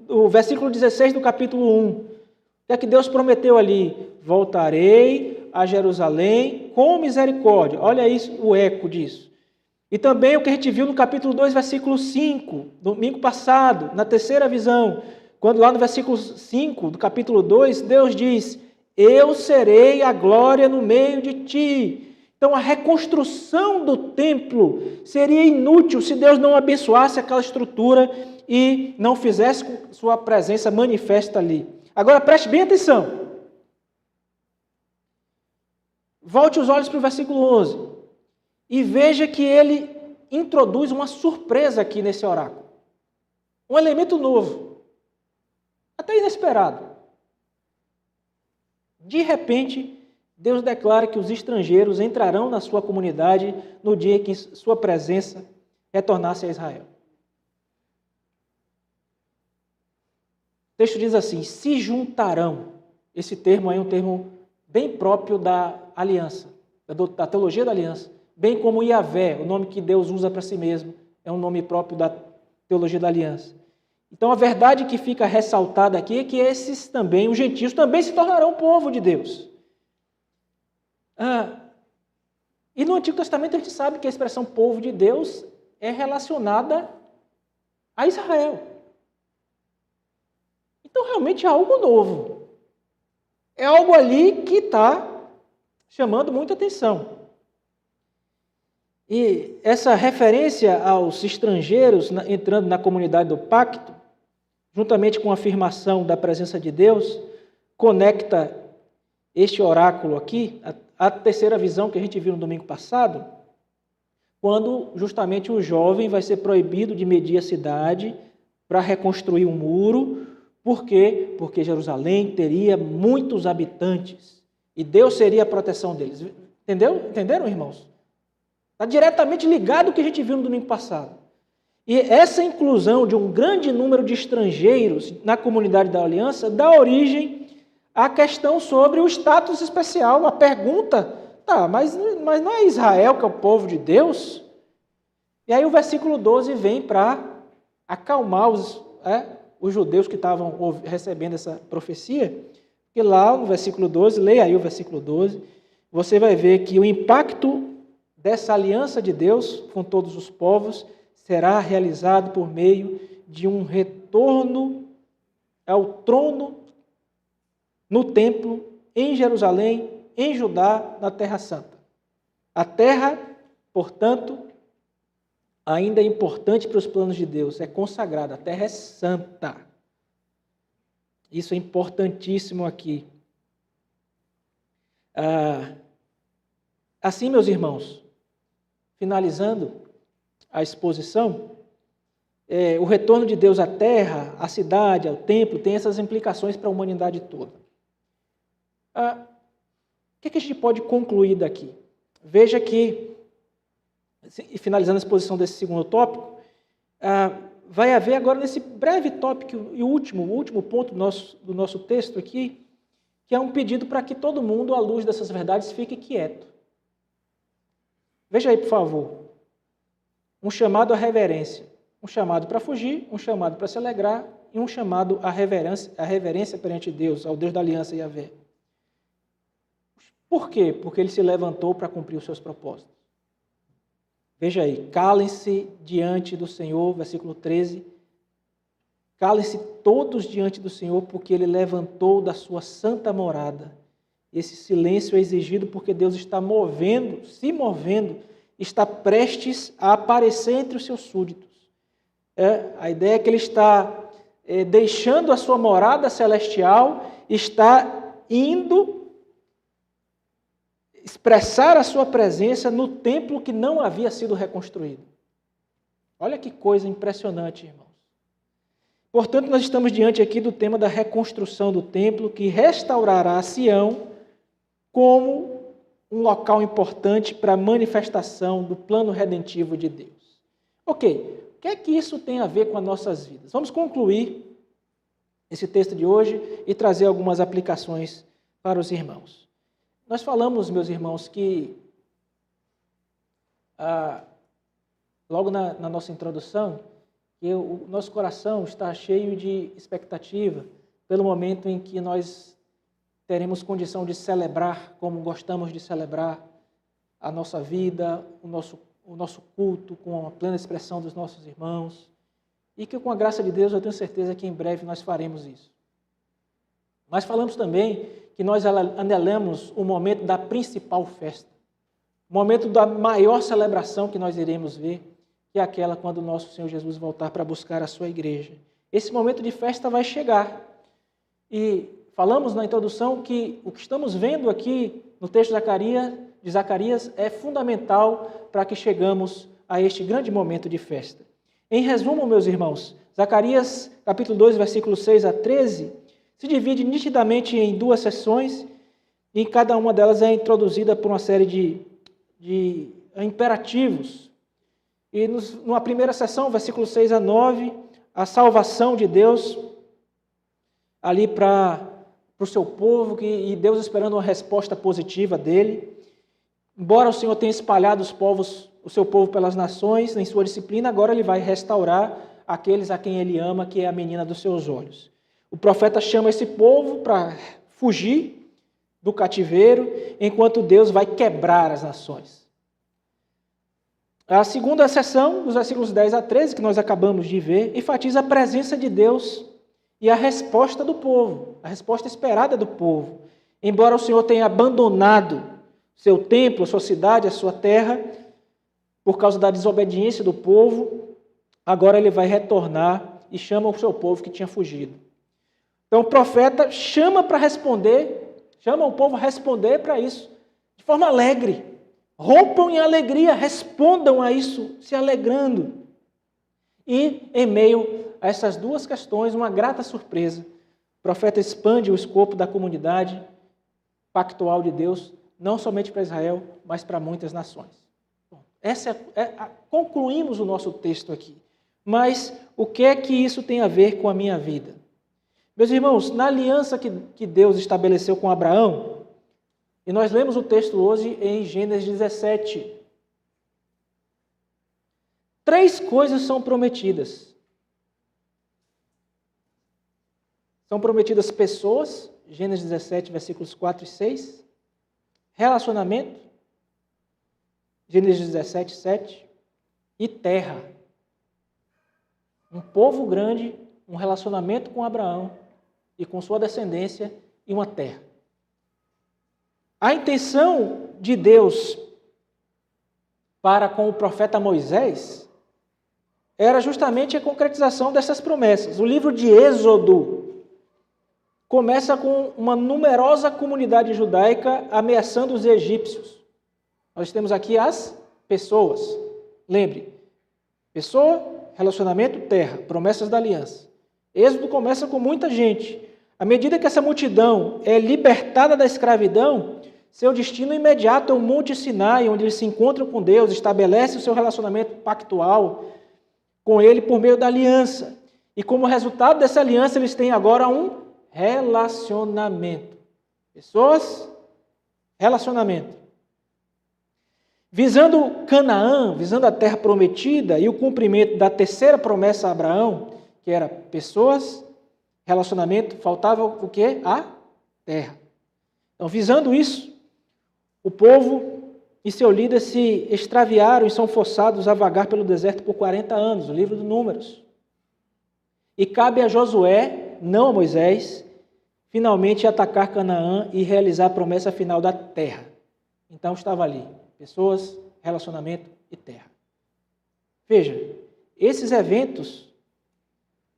o versículo 16 do capítulo 1. O que é que Deus prometeu ali? Voltarei a Jerusalém com misericórdia. Olha isso, o eco disso. E também o que a gente viu no capítulo 2, versículo 5, domingo passado, na terceira visão, quando lá no versículo 5 do capítulo 2, Deus diz: eu serei a glória no meio de ti. Então a reconstrução do templo seria inútil se Deus não abençoasse aquela estrutura e não fizesse com sua presença manifesta ali. Agora preste bem atenção. Volte os olhos para o versículo 11. E veja que ele introduz uma surpresa aqui nesse oráculo. Um elemento novo, até inesperado. De repente, Deus declara que os estrangeiros entrarão na sua comunidade no dia em que sua presença retornasse a Israel. O texto diz assim, se juntarão. Esse termo aí é um termo bem próprio da aliança, da teologia da aliança, bem como Yahvé, o nome que Deus usa para si mesmo, é um nome próprio da teologia da aliança. Então a verdade que fica ressaltada aqui é que esses também, os gentios, também se tornarão povo de Deus. E no Antigo Testamento a gente sabe que a expressão povo de Deus é relacionada a Israel. Então realmente é algo novo. É algo ali que está chamando muita atenção. E essa referência aos estrangeiros entrando na comunidade do pacto, juntamente com a afirmação da presença de Deus, conecta este oráculo aqui, a terceira visão que a gente viu no domingo passado, quando justamente o jovem vai ser proibido de medir a cidade para reconstruir um muro. Por quê? Porque Jerusalém teria muitos habitantes e Deus seria a proteção deles. Entenderam, irmãos? Está diretamente ligado ao que a gente viu no domingo passado. E essa inclusão de um grande número de estrangeiros na comunidade da aliança dá origem à questão sobre o status especial. A pergunta, mas não é Israel que é o povo de Deus? E aí o versículo 12 vem para acalmar os judeus que estavam recebendo essa profecia. E lá no versículo 12, leia aí o versículo 12, você vai ver que o impacto dessa aliança de Deus com todos os povos será realizado por meio de um retorno ao trono no templo, em Jerusalém, em Judá, na Terra Santa. A terra, portanto, ainda é importante para os planos de Deus, é consagrada, a terra é santa. Isso é importantíssimo aqui. Assim, meus irmãos, finalizando a exposição, o retorno de Deus à terra, à cidade, ao templo, tem essas implicações para a humanidade toda. O que a gente pode concluir daqui? Veja que, finalizando a exposição desse segundo tópico, vai haver agora nesse breve tópico e o último ponto do nosso texto aqui, que é um pedido para que todo mundo, à luz dessas verdades, fique quieto. Veja aí, por favor. Um chamado à reverência. Um chamado para fugir, um chamado para se alegrar e um chamado à reverência perante Deus, ao Deus da aliança Yahvé. Por quê? Porque ele se levantou para cumprir os seus propósitos. Veja aí, calem-se diante do Senhor, versículo 13. Calem-se todos diante do Senhor, porque Ele levantou da sua santa morada. Esse silêncio é exigido porque Deus está se movendo, está prestes a aparecer entre os seus súditos. A ideia é que Ele está deixando a sua morada celestial, está indo expressar a sua presença no templo que não havia sido reconstruído. Olha que coisa impressionante, irmãos. Portanto, nós estamos diante aqui do tema da reconstrução do templo, que restaurará Sião como um local importante para a manifestação do plano redentivo de Deus. Ok, o que é que isso tem a ver com as nossas vidas? Vamos concluir esse texto de hoje e trazer algumas aplicações para os irmãos. Nós falamos, meus irmãos, que logo na nossa introdução, que o nosso coração está cheio de expectativa pelo momento em que nós teremos condição de celebrar como gostamos de celebrar a nossa vida, o nosso culto com a plena expressão dos nossos irmãos, e que com a graça de Deus eu tenho certeza que em breve nós faremos isso. Mas falamos também que nós anelamos o momento da principal festa, o momento da maior celebração que nós iremos ver, que é aquela quando o nosso Senhor Jesus voltar para buscar a sua igreja. Esse momento de festa vai chegar. E falamos na introdução que o que estamos vendo aqui no texto de Zacarias é fundamental para que chegamos a este grande momento de festa. Em resumo, meus irmãos, Zacarias capítulo 2, versículos 6 a 13, se divide nitidamente em duas seções, e cada uma delas é introduzida por uma série de imperativos. E numa primeira sessão, versículos 6 a 9, a salvação de Deus ali para o seu povo, e Deus esperando uma resposta positiva dele. Embora o Senhor tenha espalhado o seu povo pelas nações, em sua disciplina, agora ele vai restaurar aqueles a quem ele ama, que é a menina dos seus olhos. O profeta chama esse povo para fugir do cativeiro, enquanto Deus vai quebrar as nações. A segunda sessão, dos versículos 10 a 13, que nós acabamos de ver, enfatiza a presença de Deus e a resposta do povo, a resposta esperada do povo. Embora o Senhor tenha abandonado seu templo, a sua cidade, a sua terra, por causa da desobediência do povo, agora ele vai retornar e chama o seu povo que tinha fugido. Então o profeta chama o povo a responder para isso, de forma alegre. Rompam em alegria, respondam a isso, se alegrando. E, em meio a essas duas questões, uma grata surpresa. O profeta expande o escopo da comunidade pactual de Deus, não somente para Israel, mas para muitas nações. Concluímos o nosso texto aqui. Mas o que é que isso tem a ver com a minha vida? Meus irmãos, na aliança que Deus estabeleceu com Abraão, e nós lemos o texto hoje em Gênesis 17. 3 coisas são prometidas. São prometidas pessoas, Gênesis 17, versículos 4 e 6. Relacionamento, Gênesis 17, 7. E terra. Um povo grande, um relacionamento com Abraão e com sua descendência e uma terra. A intenção de Deus para com o profeta Moisés era justamente a concretização dessas promessas. O livro de Êxodo começa com uma numerosa comunidade judaica ameaçando os egípcios. Nós temos aqui as pessoas. Lembre, pessoa, relacionamento, terra, promessas da aliança. Êxodo começa com muita gente. À medida que essa multidão é libertada da escravidão, seu destino imediato é o Monte Sinai, onde eles se encontram com Deus, estabelecem o seu relacionamento pactual com Ele por meio da aliança. E como resultado dessa aliança, eles têm agora um relacionamento. Pessoas, relacionamento. Visando Canaã, visando a terra prometida e o cumprimento da terceira promessa a Abraão, que era pessoas, relacionamento, faltava o quê? A terra. Então, visando isso, o povo e seu líder se extraviaram e são forçados a vagar pelo deserto por 40 anos, o livro de Números. E cabe a Josué, não a Moisés, finalmente atacar Canaã e realizar a promessa final da terra. Então estava ali, pessoas, relacionamento e terra. Veja, esses eventos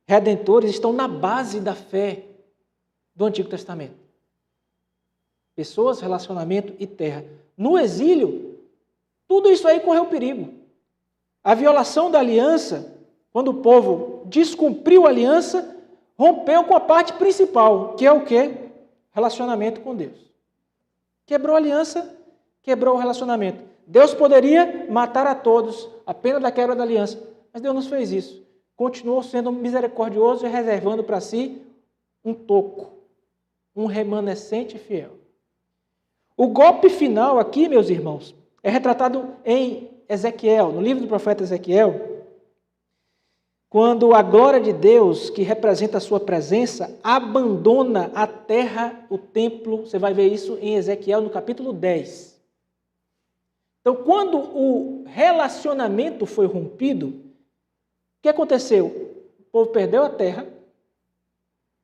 redentores estão na base da fé do Antigo Testamento. Pessoas, relacionamento e terra. No exílio, tudo isso aí correu perigo. A violação da aliança, quando o povo descumpriu a aliança, rompeu com a parte principal, que é o quê? Relacionamento com Deus. Quebrou a aliança, quebrou o relacionamento. Deus poderia matar a todos, a pena da quebra da aliança, mas Deus não fez isso. Continuou sendo misericordioso e reservando para si um toco, um remanescente fiel. O golpe final aqui, meus irmãos, é retratado em Ezequiel, no livro do profeta Ezequiel, quando a glória de Deus, que representa a sua presença, abandona a terra, o templo. Você vai ver isso em Ezequiel no capítulo 10. Então, quando o relacionamento foi rompido, o que aconteceu? O povo perdeu a terra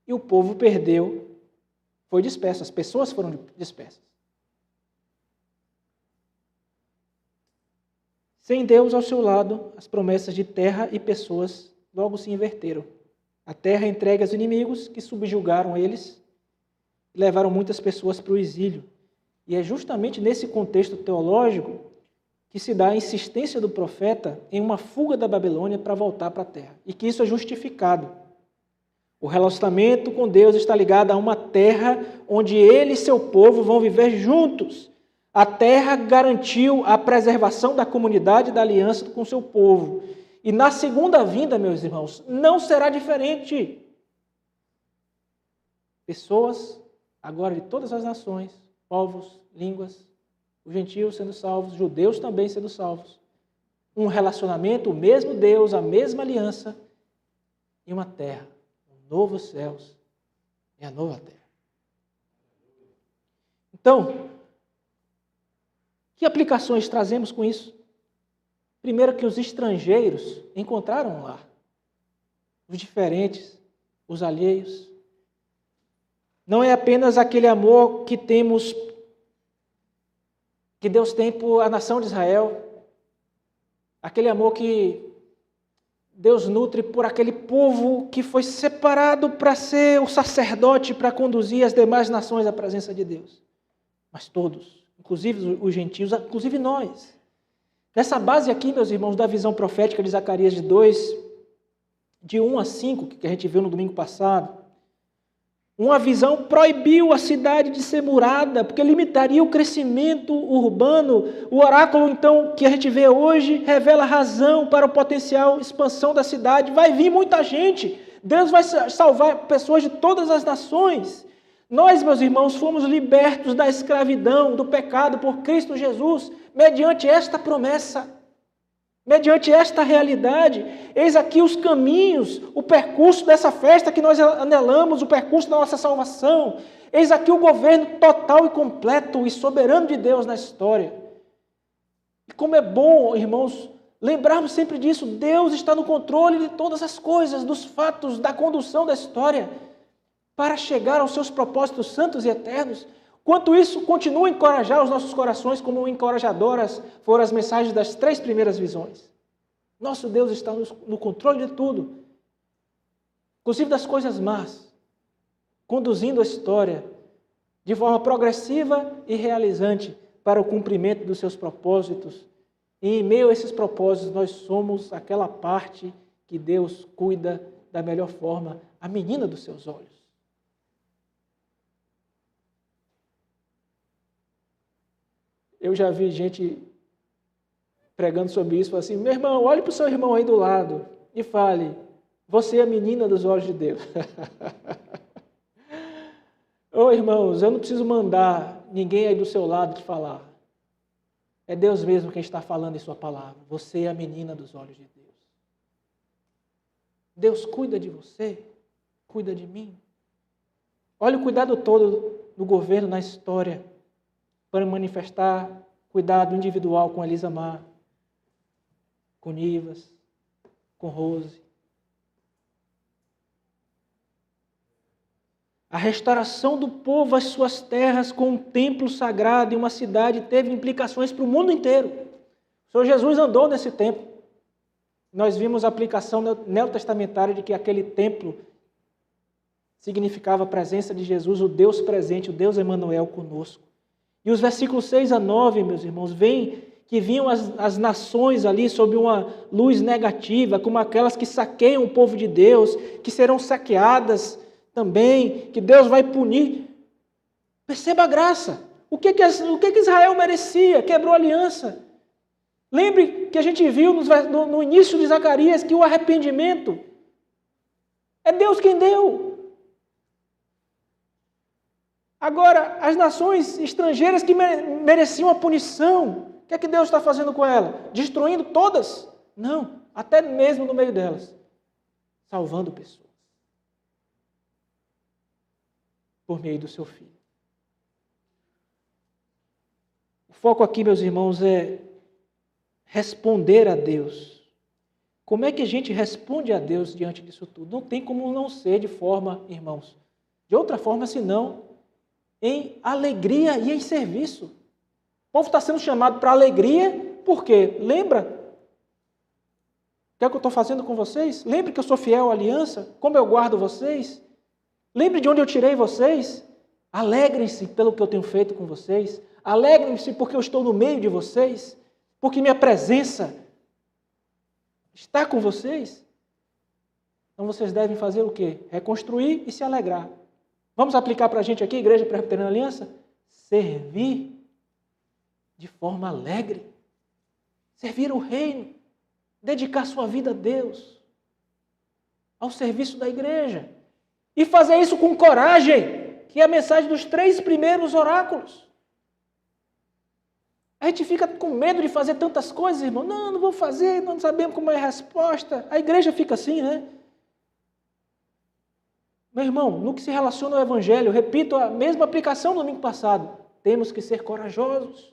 e o povo foi disperso, as pessoas foram dispersas. Sem Deus ao seu lado, as promessas de terra e pessoas logo se inverteram. A terra entregue aos inimigos que subjugaram eles e levaram muitas pessoas para o exílio. E é justamente nesse contexto teológico que se dá a insistência do profeta em uma fuga da Babilônia para voltar para a terra. E que isso é justificado. O relacionamento com Deus está ligado a uma terra onde ele e seu povo vão viver juntos. A terra garantiu a preservação da comunidade da aliança com seu povo. E na segunda vinda, meus irmãos, não será diferente. Pessoas, agora de todas as nações, povos, línguas, os gentios sendo salvos, judeus também sendo salvos. Um relacionamento, o mesmo Deus, a mesma aliança, e uma terra, novos céus e a nova terra. Então, que aplicações trazemos com isso? Primeiro, que os estrangeiros encontraram um lar. Os diferentes, os alheios. Não é apenas aquele amor que temos, que Deus tem por a nação de Israel, aquele amor que Deus nutre por aquele povo que foi separado para ser o sacerdote, para conduzir as demais nações à presença de Deus. Mas todos, inclusive os gentios, inclusive nós. Nessa base aqui, meus irmãos, da visão profética de Zacarias de 2, de 1 a 5, que a gente viu no domingo passado, uma visão proibiu a cidade de ser murada, porque limitaria o crescimento urbano. O oráculo, então, que a gente vê hoje, revela razão para o potencial expansão da cidade. Vai vir muita gente. Deus vai salvar pessoas de todas as nações. Nós, meus irmãos, fomos libertos da escravidão, do pecado por Cristo Jesus, mediante esta promessa. Mediante esta realidade, eis aqui os caminhos, o percurso dessa festa que nós anelamos, o percurso da nossa salvação. Eis aqui o governo total e completo e soberano de Deus na história. E como é bom, irmãos, lembrarmos sempre disso. Deus está no controle de todas as coisas, dos fatos, da condução da história, para chegar aos seus propósitos santos e eternos. Quanto isso, continua a encorajar os nossos corações, como encorajadoras foram as mensagens das 3 primeiras visões. Nosso Deus está no controle de tudo, inclusive das coisas más, conduzindo a história de forma progressiva e realizante para o cumprimento dos seus propósitos. E em meio a esses propósitos, nós somos aquela parte que Deus cuida da melhor forma, a menina dos seus olhos. Eu já vi gente pregando sobre isso, falando assim, meu irmão, olhe para o seu irmão aí do lado e fale, você é a menina dos olhos de Deus. Ô irmãos, eu não preciso mandar ninguém aí do seu lado te falar. É Deus mesmo quem está falando em sua palavra. Você é a menina dos olhos de Deus. Deus cuida de você, cuida de mim. Olha o cuidado todo do governo na história, para manifestar cuidado individual com Elisa Mar, com Nivas, com Rose. A restauração do povo às suas terras com um templo sagrado e uma cidade teve implicações para o mundo inteiro. O Senhor Jesus andou nesse templo. Nós vimos a aplicação neotestamentária de que aquele templo significava a presença de Jesus, o Deus presente, o Deus Emanuel conosco. E os versículos 6 a 9, meus irmãos, veem que vinham as nações ali sob uma luz negativa, como aquelas que saqueiam o povo de Deus, que serão saqueadas também, que Deus vai punir. Perceba a graça. O que Israel merecia? Quebrou a aliança. Lembre que a gente viu no início de Zacarias que o arrependimento é Deus quem deu. Agora, as nações estrangeiras que mereciam a punição, o que é que Deus está fazendo com ela? Destruindo todas? Não, até mesmo no meio delas. Salvando pessoas. Por meio do seu Filho. O foco aqui, meus irmãos, é responder a Deus. Como é que a gente responde a Deus diante disso tudo? Não tem como não ser de forma, irmãos, de outra forma senão em alegria e em serviço. O povo está sendo chamado para alegria, por quê? Lembra? O que é que eu estou fazendo com vocês? Lembre que eu sou fiel à aliança, como eu guardo vocês. Lembre de onde eu tirei vocês. Alegrem-se pelo que eu tenho feito com vocês. Alegrem-se porque eu estou no meio de vocês, porque minha presença está com vocês. Então vocês devem fazer o quê? Reconstruir e se alegrar. Vamos aplicar para a gente aqui, Igreja Presbiteriana Aliança? Servir. de forma alegre. Servir o reino, dedicar sua vida a Deus, ao serviço da igreja. E fazer isso com coragem, que é a mensagem dos 3 primeiros oráculos. A gente fica com medo de fazer tantas coisas, irmão. Não vou fazer, não sabemos como é a resposta. A igreja fica assim, né? Meu irmão, no que se relaciona ao Evangelho, repito a mesma aplicação do domingo passado. Temos que ser corajosos.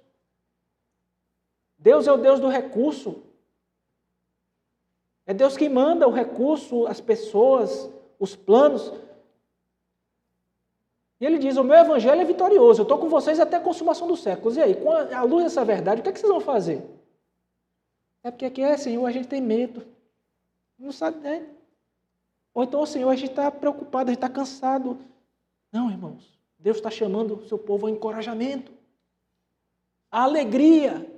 Deus é o Deus do recurso. É Deus quem manda o recurso, as pessoas, os planos. E ele diz, o meu evangelho é vitorioso, eu estou com vocês até a consumação dos séculos. E aí, com a luz dessa verdade, o que é que vocês vão fazer? É porque aqui Senhor, a gente tem medo. Não sabe, né? Ou então, Senhor, a gente está preocupado, a gente está cansado. Não, irmãos, Deus está chamando o seu povo ao encorajamento, à alegria.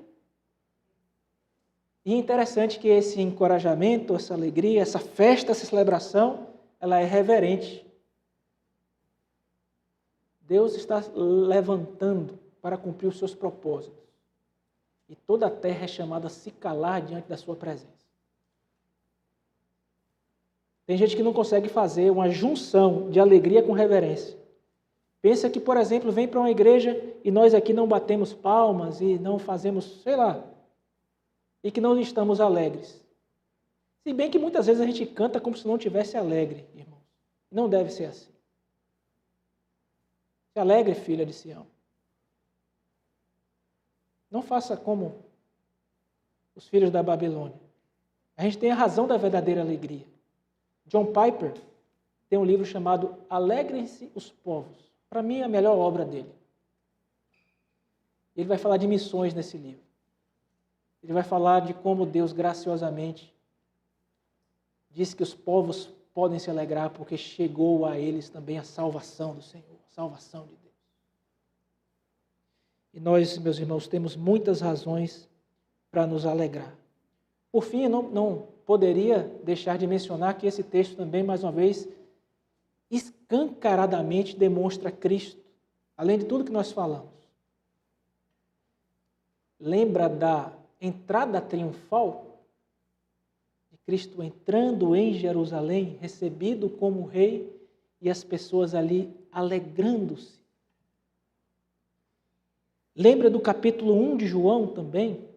E é interessante que esse encorajamento, essa alegria, essa festa, essa celebração, ela é reverente. Deus está levantando para cumprir os seus propósitos. E toda a terra é chamada a se calar diante da sua presença. Tem gente que não consegue fazer uma junção de alegria com reverência. Pensa que, por exemplo, vem para uma igreja e nós aqui não batemos palmas e não fazemos, sei lá, e que não estamos alegres. Se bem que muitas vezes a gente canta como se não estivesse alegre, irmãos. Não deve ser assim. Se alegre, filha de Sião. Não faça como os filhos da Babilônia. A gente tem a razão da verdadeira alegria. John Piper tem um livro chamado Alegrem-se os Povos. Para mim, é a melhor obra dele. Ele vai falar de missões nesse livro. Ele vai falar de como Deus graciosamente diz que os povos podem se alegrar porque chegou a eles também a salvação do Senhor, a salvação de Deus. E nós, meus irmãos, temos muitas razões para nos alegrar. Por fim, não poderia deixar de mencionar que esse texto também, mais uma vez, escancaradamente demonstra Cristo, além de tudo que nós falamos. Lembra da entrada triunfal de Cristo entrando em Jerusalém, recebido como rei, e as pessoas ali alegrando-se. Lembra do capítulo 1 de João também,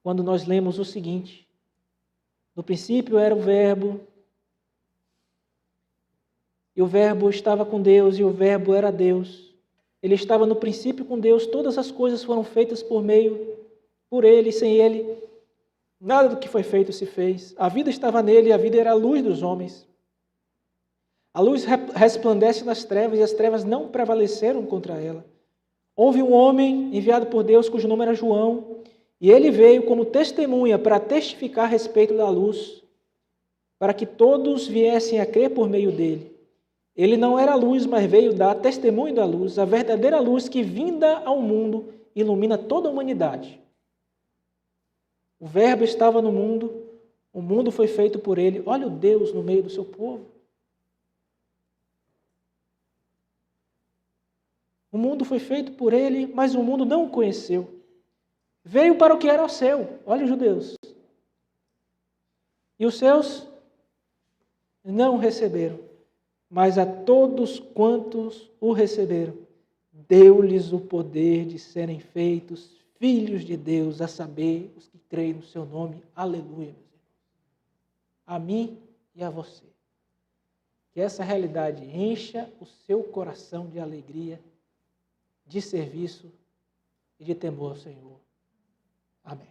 quando nós lemos o seguinte: no princípio era o Verbo, e o Verbo estava com Deus, e o Verbo era Deus. Ele estava no princípio com Deus, todas as coisas foram feitas por ele, e sem ele, nada do que foi feito se fez. A vida estava nele, e a vida era a luz dos homens. A luz resplandece nas trevas, e as trevas não prevaleceram contra ela. Houve um homem enviado por Deus, cujo nome era João, e ele veio como testemunha para testificar a respeito da luz, para que todos viessem a crer por meio dele. Ele não era luz, mas veio dar testemunho da luz, a verdadeira luz que, vinda ao mundo, ilumina toda a humanidade. O Verbo estava no mundo, o mundo foi feito por ele. Olha o Deus no meio do seu povo. O mundo foi feito por ele, mas o mundo não o conheceu. Veio para o que era o seu. Olha os judeus. E os seus não o receberam. Mas a todos quantos o receberam, deu-lhes o poder de serem feitos filhos de Deus, a saber, os que creem no seu nome. Aleluia, meus irmãos. A mim e a você. Que essa realidade encha o seu coração de alegria, de serviço e de temor ao Senhor. Amém.